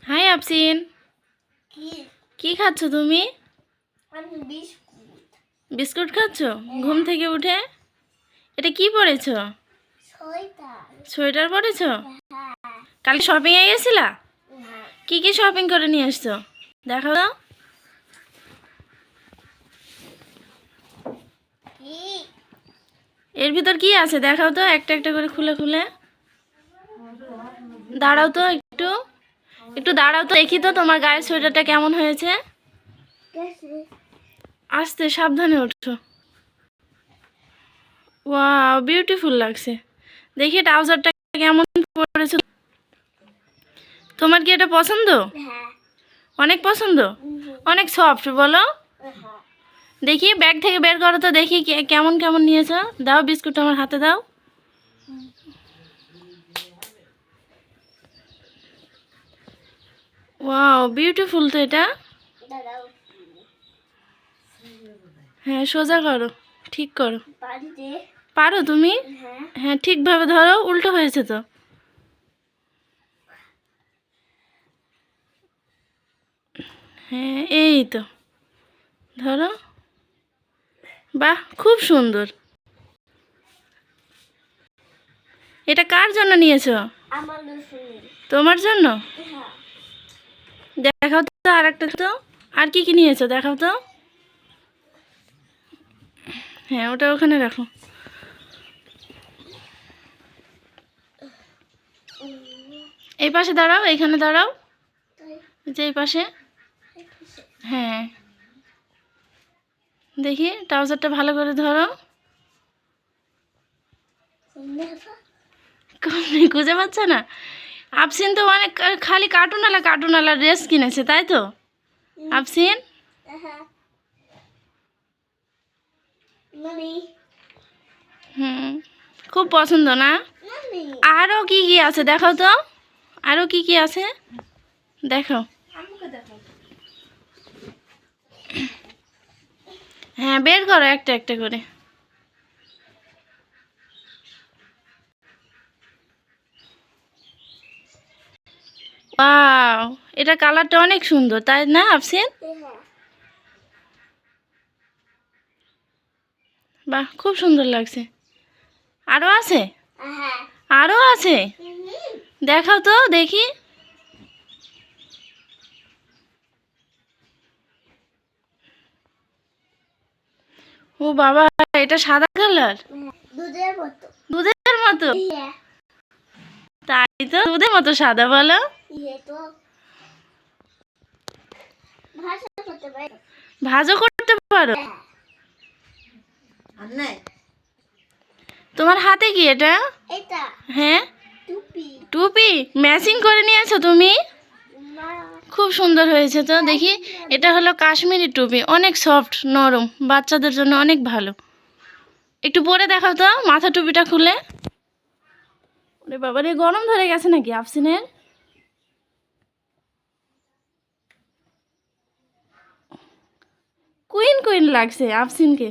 High আফসিন, কি কি খাচ্ছ তুমি? আমি বিস্কুট বিস্কুট খাচ্ছ ঘুম থেকে উঠে? এটা কি পরেছ? সোয়েটার। সোয়েটার পরেছ? হ্যাঁ। কাল শপিংয়ে গেছিলা? হ্যাঁ। কি শপিং করে নিয়ে আসছো দেখাও তো। কি এর ভিতর কি আছে দেখাও তো, একটা একটা করে খুলে খুলে। দাঁড়াও তো একটু, একটু দাঁড়াও তো, দেখি তো তোমার গায়ের সোয়েটারটা কেমন হয়েছে। কেসে আস্তে সাবধানে ওঠো। ওয়াও, বিউটিফুল লাগছে। দেখি ট্রাউজারটা কেমন পরেছো। তোমার কি এটা পছন্দ? হ্যাঁ। অনেক পছন্দ, অনেক সফট বলো। হ্যাঁ। দেখি ব্যাগ থেকে বের করো তো, দেখি কেমন কেমন নিয়েছো। দাও বিস্কুট আমার হাতে দাও। ওয়াও, বিউটিফুল তো এটা। দাঁড়াও। হ্যাঁ, সোজা করো, ঠিক করো। বাড়িতে পারো তুমি? হ্যাঁ। হ্যাঁ, ঠিকভাবে ধরো, উল্টো হয়েছে তো। হ্যাঁ, এই তো ধরো। বাহ, খুব সুন্দর। এটা কার জন্য নিয়েছো? আমার শুনি। তোমার জন্য? হ্যাঁ। দেখাও তো আর একটা তো। আর কি কি নিয়েছো দেখাও তো। হ্যাঁ, ওটা ওখানে রাখো। এই পাশে দাঁড়াও, এইখানে দাঁড়াও, যে এই পাশে। হ্যাঁ, দেখি ট্রাউজারটা ভালো করে ধরো। খুঁজে পাচ্ছ না? আফসিন তো অনেক খালি কার্টুনওয়ালা ড্রেস কিনেছে, তাই তো আফসিন? হুম, খুব পছন্দ না? আরও কি কি আছে দেখাও তো, আরও কি কি আছে দেখাও। হ্যাঁ, বের করো একটা একটা করে। ওয়াও, এটা কালারটা অনেক সুন্দর, তাই না আফসিন? বাহ, খুব সুন্দর লাগছে। আরও আছে? আরও আছে? দেখাও তো দেখি। ও বাবা, এটা সাদা কালার। দুধের মতো। দুধের মতো? তাই তো, দুধের মতো সাদা বলো। ভাজও করতে পারো? তোমার হাতে কি এটা? হ্যাঁ, টুপি ম্যাচিং করে নিয়েছো তুমি। খুব সুন্দর হয়েছে তো। দেখি, এটা হলো কাশ্মীরি টুপি, অনেক সফট নরম, বাচ্চাদের জন্য অনেক ভালো। একটু পরে দেখাও তো মাথা টুপিটা খুলে। ওরে বাবা রে, গরম ধরে গেছে নাকি আফসিনের? কুইন কুইন লাগছে আফসিনকে,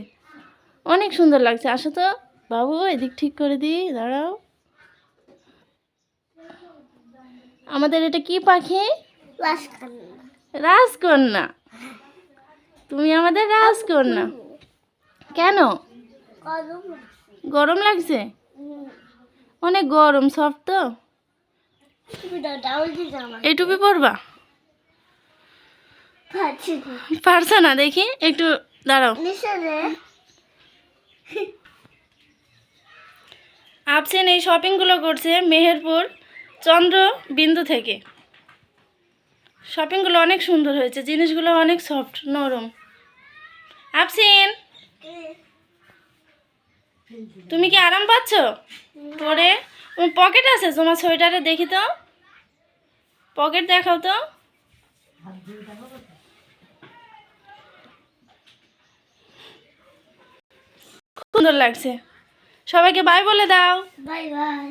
অনেক সুন্দর লাগছে। আসো তো বাবু, এদিক ঠিক করে দিই, দাঁড়াও। আমাদের এটা কি পাখি? রাজকন্যা। তুমি আমাদের রাজকন্যা। কেন গরম লাগছে? অনেক গরম, সফট তো। এই টুপি পরবা? পারছো না? দেখি একটু দাঁড়াও। আফসিন এই শপিংগুলো করছে মেহেরপুর চন্দ্র বিন্দু থেকে। শপিংগুলো অনেক সুন্দর হয়েছে, জিনিসগুলো অনেক সফট নরম। আফসিন, তুমি কি আরাম পাচ্ছ পরে? পকেট আছে তোমার সোয়েটারে? দেখি তো, পকেট দেখাও তো। সুন্দর লাগছে। সবাইকে বাই বলে দাও। Bye bye.